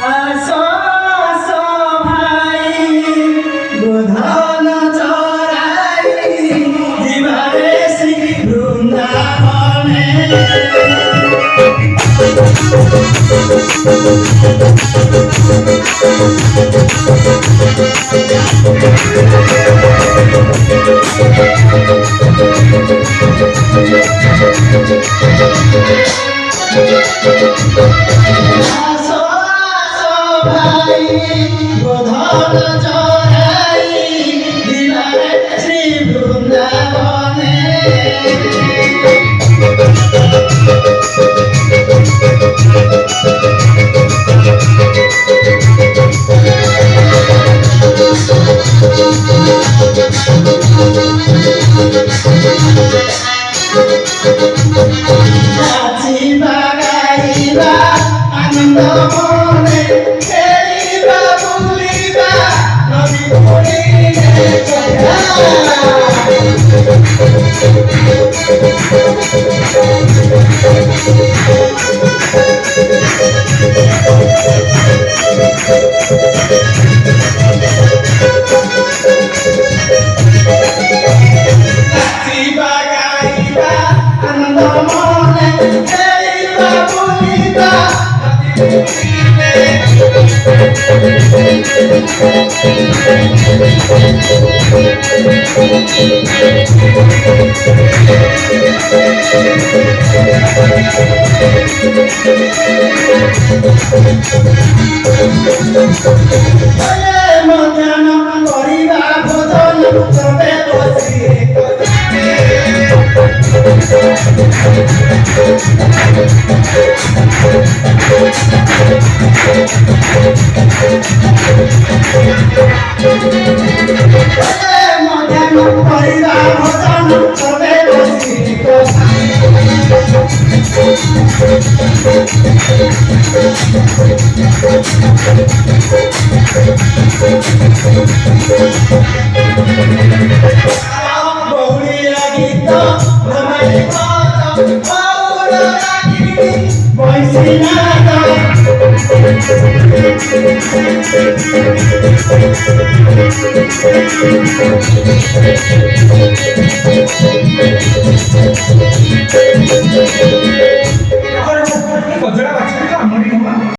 आसो आसो भाई गोधन चराई दिवारे श्री वृंदावने आसो आसो भाई गोधन चराई दिवारे श्री वृंदावने नाचिबा गाइबा आनन्द मने खेलिबा बुलिबा नदी पुरीरे नाचिबा गाइबा आनन्द मने खेलिबा बुलिबा नदी ମଧ୍ୟାହ୍ନ କରିବା ଭୋଜନ ସବେ ବସି ମଧ୍ୟାହ୍ନ କରିବା ଭୋଜନ ସବେ ବସି बहुरिया गीत भ्रमरी पद बाउल रागी बंसी नाद